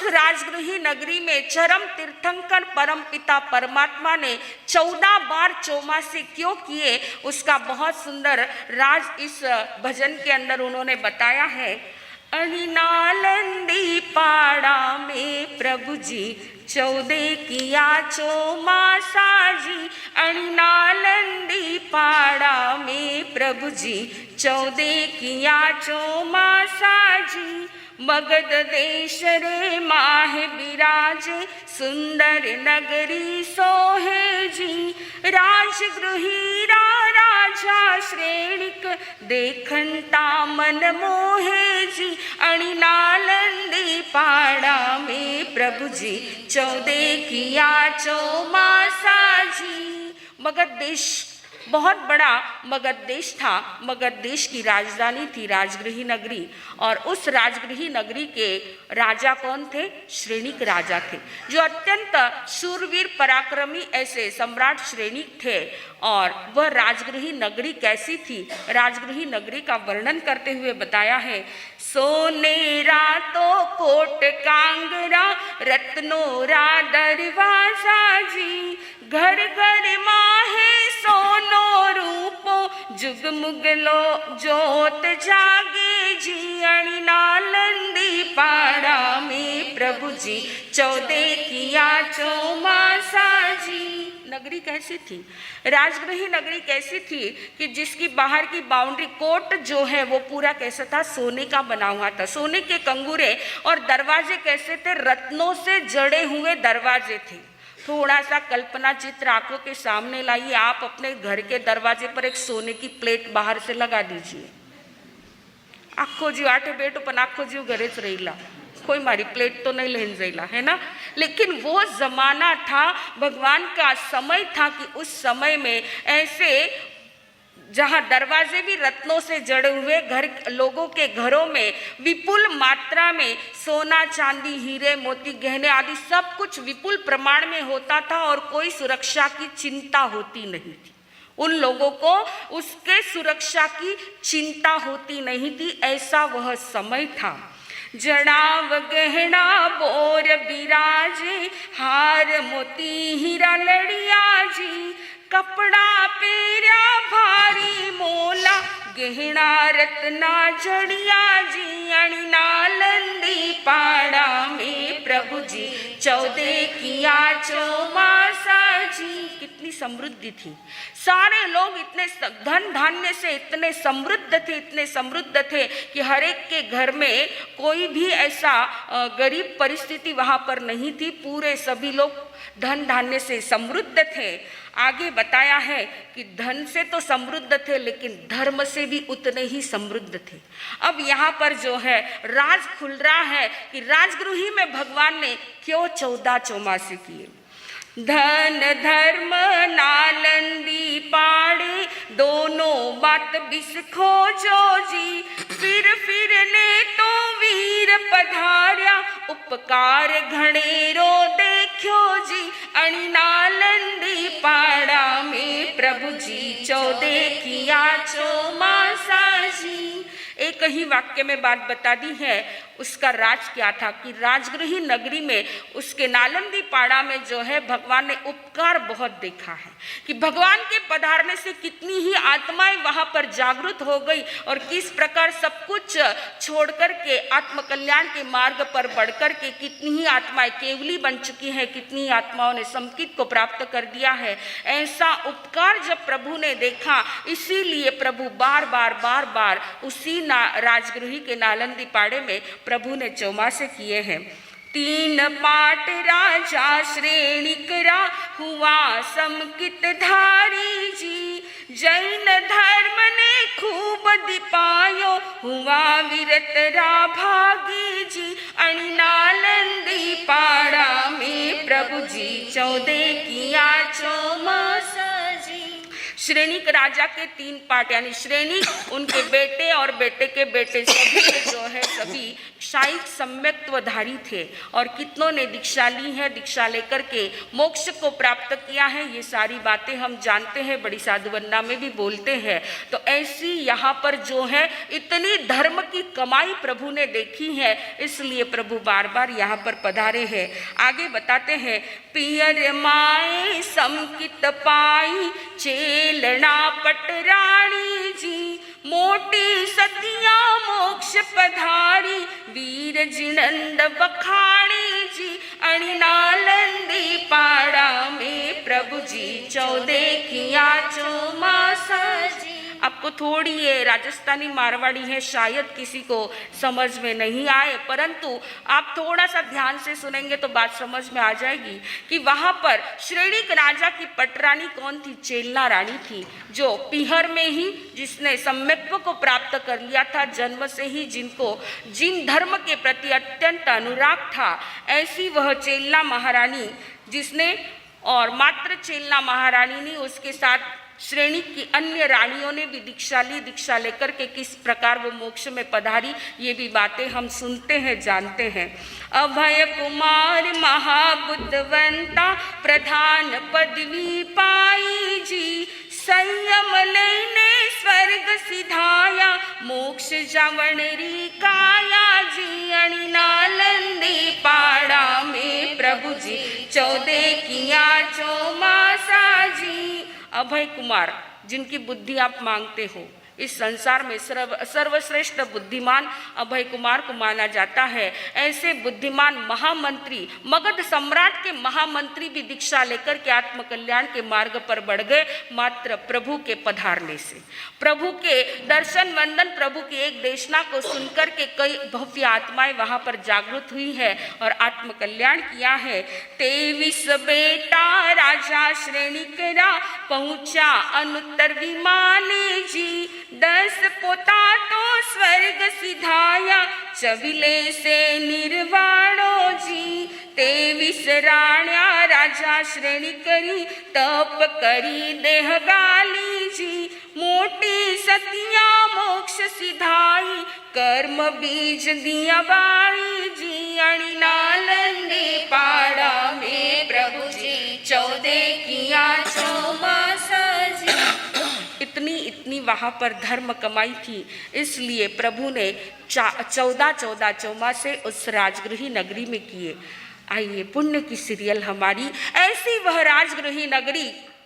उस राजगृही नगरी में चरम तीर्थंकर परम पिता परमात्मा ने 14 बार चौमासे क्यों किए, उसका बहुत सुंदर राज इस भजन के अंदर उन्होंने बताया है। नालंदी पाड़ा में प्रभु जी 14 किया चौमासा जी। नालंदी पाड़ा में प्रभु जी 14 किया चौमासा जी। मगध देश रे माहे बिराजे सुंदर नगरी सोहे जी। राजगृही राजा श्रेणिक देखंता मन मोहे जी। नालंदी पाड़ा में प्रभु जी 14 किया चौमासा जी। मगध देश बहुत बड़ा मगध देश था। मगध देश की राजधानी थी राजगृही नगरी, और उस राजगृही नगरी के राजा कौन थे? श्रेणिक राजा थे, जो अत्यंत शूरवीर पराक्रमी ऐसे सम्राट श्रेणिक थे। और वह राजगृही नगरी कैसी थी? राजगृही नगरी का वर्णन करते हुए बताया है। सोनेरा तो कोट कांगरा रत्नोरा दरवाजा जी। घर घर माहे सोनो रूपो जुगमुगलो जोत जागे जी। नालंदी पाड़ा में प्रभु जी 14 किया चौमासा जी। नगरी कैसी थी? राजगृही नगरी कैसी थी कि जिसकी बाहर की बाउंड्री कोट जो है वो पूरा कैसा था? सोने का बना हुआ था, सोने के कंगूरे, और दरवाजे कैसे थे? रत्नों से जड़े हुए दरवाजे थे। थोड़ा सा कल्पना चित्र आंखों के सामने लाइए। आप अपने घर के दरवाजे पर एक सोने की प्लेट बाहर से लगा दीजिए। आखो जीव आठे बेटो पण आखो जीव घरे ज रहीला, कोई मारी प्लेट तो नहीं लेन जाइला, है ना। लेकिन वो जमाना था, भगवान का समय था कि उस समय में ऐसे जहाँ दरवाजे भी रत्नों से जड़े हुए, घर लोगों के घरों में विपुल मात्रा में सोना चांदी हीरे मोती गहने आदि सब कुछ विपुल प्रमाण में होता था, और कोई सुरक्षा की चिंता होती नहीं थी। उन लोगों को उसके सुरक्षा की चिंता होती नहीं थी, ऐसा वह समय था। जड़ाव गहना बोर बिराजे हार मोती हीरा लड़िया जी। कपड़ा पेरा भारी मोला गहना रत्ना जड़िया जी। नालंदी पाड़ा में प्रभु जी 14 किया चौमासा जी। कितनी समृद्धि थी। सारे लोग इतने धन धान्य से इतने समृद्ध थे कि हर एक के घर में कोई भी ऐसा गरीब परिस्थिति वहाँ पर नहीं थी। पूरे सभी लोग धन धान्य से समृद्ध थे। आगे बताया है कि धन से तो समृद्ध थे, लेकिन धर्म से भी उतने ही समृद्ध थे। अब यहाँ पर जो है राज खुल रहा है कि राजगृही में भगवान ने क्यों 14 चौमासे किए। धन धर्म नालंदी पाड़े दोनों बात बिसखो जो जी। फिर ने तो वीर पधार्या उपकार घणेरो देखो जी। नालंदी पाड़ा में प्रभु जी 14 किया चौमासा जी। एक ही वाक्य में बात बता दी है। उसका राज क्या था कि राजगृही नगरी में उसके नालंदी पाड़ा में जो है भगवान ने उपकार बहुत देखा है कि भगवान के पधारने से कितनी ही आत्माएं वहां पर जागृत हो गई, और किस प्रकार सब कुछ छोड़कर के आत्मकल्याण के मार्ग पर बढ़कर के कितनी ही आत्माएं केवली बन चुकी हैं, कितनी आत्माओं ने समकित को प्राप्त कर दिया है। ऐसा उपकार जब प्रभु ने देखा, इसीलिए प्रभु बार बार उसी राजगृही के नालंदी पाड़े में प्रभु ने चौमासे किए हैं। 3 पाट राजा श्रेणिकरा हुआ समकित धारी जी। जैन धर्म ने खूब दिपायो हुआ विरतरा भागी जी। नालंदी पाड़ा में प्रभु जी 14 किया चौमासा जी। श्रेणिक राजा के 3 पाट, यानी श्रेणिक उनके बेटे और बेटे के बेटे सभी जो है सभी शायद सम्यक्त्वधारी थे और कितनों ने दीक्षा ली है, दीक्षा लेकर के मोक्ष को प्राप्त किया है। ये सारी बातें हम जानते हैं, बड़ी साधुवन्ना में भी बोलते हैं। तो ऐसी यहाँ पर जो है इतनी धर्म की कमाई प्रभु ने देखी है, इसलिए प्रभु बार बार यहाँ पर पधारे हैं। आगे बताते हैं, पियर माए समकित पाई चेलना पटराणी जी, मोटी सतिया मोक्ष पधारी वीर जिनंद बखाणी जी, अणि नालंदी पाड़ा में प्रभु जी 14 किया चौमासा जी। आपको थोड़ी ये राजस्थानी मारवाड़ी है, शायद किसी को समझ में नहीं आए, परंतु आप थोड़ा सा ध्यान से सुनेंगे तो बात समझ में आ जाएगी कि वहाँ पर श्रेणिक राजा की पटरानी कौन थी? चेलना रानी थी, जो पीहर में ही जिसने सम्यक्त्व को प्राप्त कर लिया था जन्म से ही, जिनको जिन धर्म के प्रति अत्यंत अनुराग था, ऐसी वह चेलना महारानी जिसने, और मात्र चेलना महारानी ने, उसके साथ श्रेणी की अन्य रानियों ने भी दीक्षा ली। दीक्षा लेकर के किस प्रकार वो मोक्ष में पधारी, ये भी बातें हम सुनते हैं, जानते हैं। अभय कुमार महाबुद्धवंता प्रधान पदवी पाई जी, संयम लेने स्वर्ग सिधाया मोक्ष जावणरी काया जी, अणि नालंदी पाड़ा में प्रभु जी 14 किया चौमासा जी। अभय कुमार जिनकी बुद्धि आप मांगते हो, इस संसार में सर्वश्रेष्ठ बुद्धिमान अभय कुमार को माना जाता है। ऐसे बुद्धिमान महामंत्री, मगध सम्राट के महामंत्री भी दीक्षा लेकर के आत्मकल्याण के मार्ग पर बढ़ गए, मात्र प्रभु के पधारने से। प्रभु के दर्शन वंदन, प्रभु की एक देशना को सुनकर के कई भव्य आत्माएं वहां पर जागृत हुई है और आत्मकल्याण किया है। 23 बेटा राजा श्रेणिकरा पहुंचा अनुत्तर विमाने जी, 10 पोता तो स्वर्ग सिधाया चविले से निर्वाणो जी, 23 राण्या राजा श्रेणी करी तप करी देह गाली जी, मोटी सतिया मोक्ष सिधाई कर्म बीज दिया बाई जी, अणि नालंदी पाड़ा में प्रभु जी 14 किया चौमासा जी। इतनी वहाँ पर धर्म कमाई थी, इसलिए प्रभु ने 14 चौमासे उस राजगृही नगरी में किए। आइए, पुण्य की सीरियल हमारी, ऐसी वह राजगृही नगरी